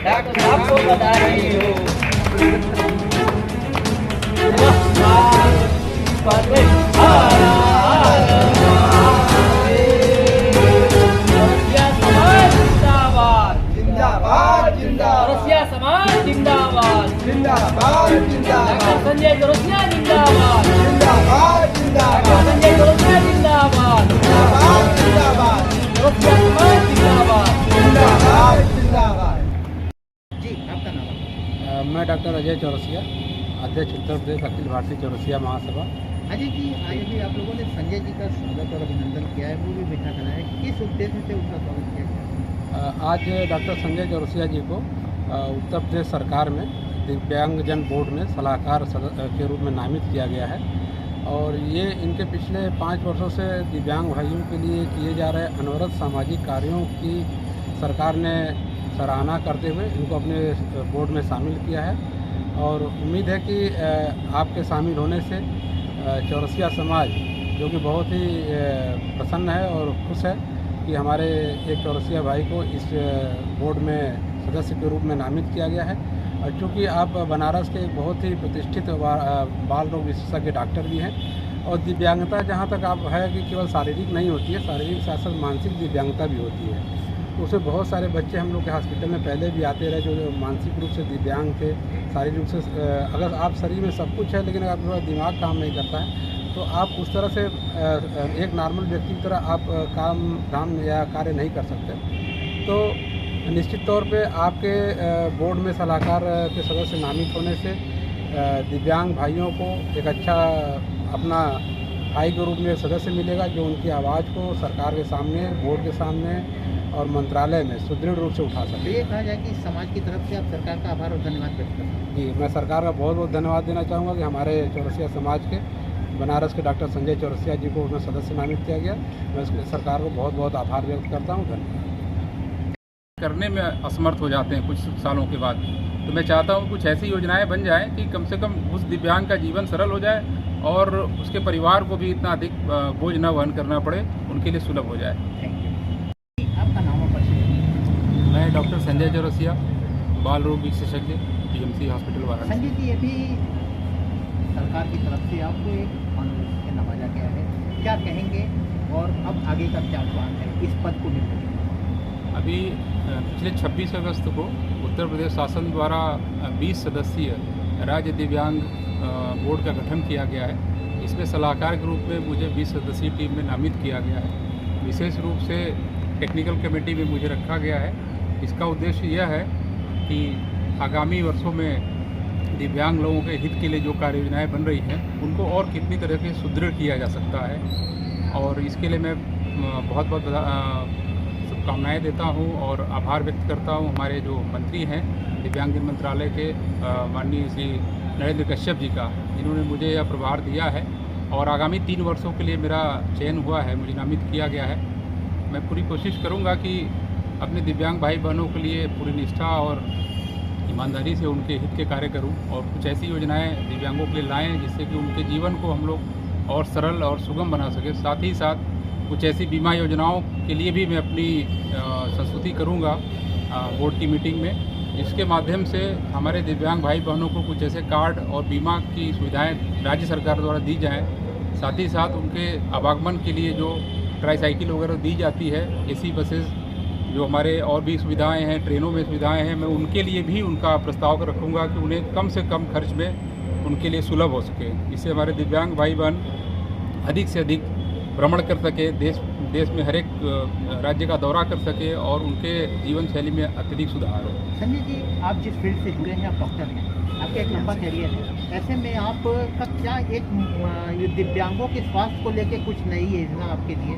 Doctor साहब को बधाई हो। चौरसिया समाज जिंदाबाद, जिंदाबाद जिंदाबाद, डॉक्टर संजय चौरसिया जिंदाबाद, जिंदाबाद जिंदाबाद, डॉक्टर संजय चौरसिया जिंदाबाद, जिंदाबाद जिंदाबाद, चौरसिया समाज जिंदाबाद, जिंदाबाद जिंदाबाद। जी आपका नाम? मैं डॉक्टर अजय चौरसिया, अध्यक्ष उत्तर प्रदेश अखिल भारतीय चौरसिया महासभा। अजय जी, आज भी आप लोगों ने संजय जी का स्वागत और अभिनंदन किया है, वो भी बैठा करा है, किस उद्देश्य से उनका स्वागत किया गया? आज डॉक्टर संजय चौरसिया जी को उत्तर प्रदेश सरकार में दिव्यांगजन बोर्ड में सलाहकार के रूप में नामित किया गया है और ये इनके पिछले 5 वर्षों से दिव्यांग भाइयों के लिए किए जा रहे अनवरत सामाजिक कार्यों की सरकार ने सराहना करते हुए इनको अपने बोर्ड में शामिल किया है और उम्मीद है कि आपके शामिल होने से चौरसिया समाज जो कि बहुत ही प्रसन्न है और खुश है कि हमारे एक चौरसिया भाई को इस बोर्ड में सदस्य के रूप में नामित किया गया है। और चूँकि आप बनारस के एक बहुत ही प्रतिष्ठित बाल रोग विशेषज्ञ डॉक्टर भी हैं और दिव्यांगता जहाँ तक आप है कि केवल शारीरिक नहीं होती है, शारीरिक साथ साथ मानसिक दिव्यांगता भी होती है। तो उसमें बहुत सारे बच्चे हम लोग के हॉस्पिटल में पहले भी आते रहे जो मानसिक रूप से दिव्यांग थे, शारीरिक रूप से अगर आप शरीर में सब कुछ है लेकिन अगर आपका दिमाग काम नहीं करता है तो आप उस तरह से एक नॉर्मल व्यक्ति की तरह आप काम धाम या कार्य नहीं कर सकते। तो निश्चित तौर पे आपके बोर्ड में सलाहकार के सदस्य नामित होने से दिव्यांग भाइयों को एक अच्छा अपना भाई के रूप में सदस्य मिलेगा जो उनकी आवाज़ को सरकार के सामने, बोर्ड के सामने और मंत्रालय में सुदृढ़ रूप से उठा सके। ये कहा जाए कि समाज की तरफ से आप सरकार का आभार और धन्यवाद व्यक्त करते हैं। जी, मैं सरकार का बहुत बहुत धन्यवाद देना चाहूँगा कि हमारे चौरसिया समाज के बनारस के डॉक्टर संजय चौरसिया जी को उसमें सदस्य नामित किया गया। मैं उसके सरकार को बहुत बहुत आभार व्यक्त करता हूँ। धन्यवाद। करने में असमर्थ हो जाते हैं कुछ सालों के बाद, तो मैं चाहता हूँ कुछ ऐसी योजनाएं बन जाएं कि कम से कम उस दिव्यांग का जीवन सरल हो जाए और उसके परिवार को भी इतना अधिक बोझ न वहन करना पड़े, उनके लिए सुलभ हो जाए। Thank you. आपका नाम और परिचय? मैं डॉक्टर संजय चौरसिया, बाल रोग विशेषज्ञ, TMC हॉस्पिटल वाराणसी। संजय जी, अभी सरकार की तरफ से आपको एक ऑनर से नवाजा गया है, क्या कहेंगे और अब आगे का क्या प्लान है इस पद को मिलने के लिए? अभी पिछले 26 अगस्त को उत्तर प्रदेश शासन द्वारा 20 सदस्यीय राज्य दिव्यांग बोर्ड का गठन किया गया है। इसमें सलाहकार के रूप में मुझे 20 सदस्यीय टीम में नामित किया गया है। विशेष रूप से टेक्निकल कमेटी में मुझे रखा गया है। इसका उद्देश्य यह है कि आगामी वर्षों में दिव्यांग लोगों के हित के लिए जो कार्य योजनाएँ बन रही हैं उनको और कितनी तरह से सुदृढ़ किया जा सकता है और इसके लिए मैं बहुत बहुत शुभकामनाएँ देता हूँ और आभार व्यक्त करता हूँ हमारे जो मंत्री हैं दिव्यांगजन मंत्रालय के माननीय श्री नरेंद्र कश्यप जी का, जिन्होंने मुझे यह प्रभार दिया है और आगामी 3 वर्षों के लिए मेरा चयन हुआ है, मुझे नामित किया गया है। मैं पूरी कोशिश करूँगा कि अपने दिव्यांग भाई बहनों के लिए पूरी निष्ठा और ईमानदारी से उनके हित के कार्य करूं और कुछ ऐसी योजनाएं दिव्यांगों के लिए लाएं जिससे कि उनके जीवन को हम लोग और सरल और सुगम बना सकें। साथ ही साथ कुछ ऐसी बीमा योजनाओं के लिए भी मैं अपनी संस्तुति करूंगा बोर्ड की मीटिंग में, जिसके माध्यम से हमारे दिव्यांग भाई बहनों को कुछ ऐसे कार्ड और बीमा की सुविधाएँ राज्य सरकार द्वारा दी जाएँ। साथ ही साथ उनके आवागमन के लिए जो ट्राईसाइकिल वगैरह दी जाती है, AC बसेस, जो हमारे और भी सुविधाएं हैं, ट्रेनों में सुविधाएं हैं, मैं उनके लिए भी उनका प्रस्ताव रखूंगा कि उन्हें कम से कम खर्च में उनके लिए सुलभ हो सके। इससे हमारे दिव्यांग भाई बहन अधिक से अधिक भ्रमण कर सके, देश में हर एक राज्य का दौरा कर सके और उनके जीवन शैली में अत्यधिक सुधार हो। संजय जी, आप जिस फील्ड से जुड़े हैं, आप डॉक्टर हैं, आपका एक लंबा करियर है, ऐसे में आपका क्या एक दिव्यांगों के स्वास्थ्य को लेकर कुछ नई योजना आपके लिए?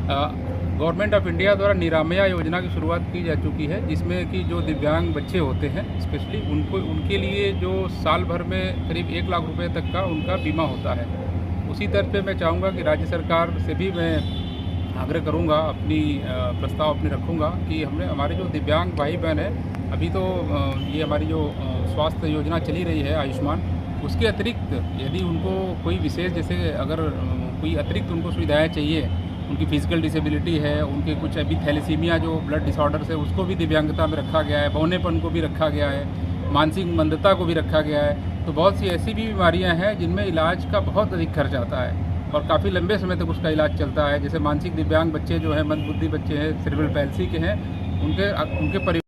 गवर्नमेंट ऑफ इंडिया द्वारा निरामया योजना की शुरुआत की जा चुकी है, जिसमें कि जो दिव्यांग बच्चे होते हैं स्पेशली उनके लिए जो साल भर में करीब 1 लाख रुपए तक का उनका बीमा होता है। उसी तरह पे मैं चाहूँगा कि राज्य सरकार से भी मैं आग्रह करूँगा, अपनी प्रस्ताव अपनी रखूँगा कि हमारे जो दिव्यांग भाई बहन हैं, अभी तो ये हमारी जो स्वास्थ्य योजना चली रही है आयुष्मान, उसके अतिरिक्त यदि उनको कोई विशेष जैसे अगर कोई अतिरिक्त उनको सुविधाएं चाहिए, उनकी फिजिकल डिसेबिलिटी है, उनके कुछ अभी थैलेसीमिया जो ब्लड डिसऑर्डर्स है उसको भी दिव्यांगता में रखा गया है, बौनेपन को भी रखा गया है, मानसिक मंदता को भी रखा गया है। तो बहुत सी ऐसी भी बीमारियां हैं जिनमें इलाज का बहुत अधिक खर्च आता है और काफ़ी लंबे समय तक उसका इलाज चलता है। जैसे मानसिक दिव्यांग बच्चे जो हैं, मंदबुद्धि बच्चे हैं, सेरेब्रल पैल्सी के हैं, उनके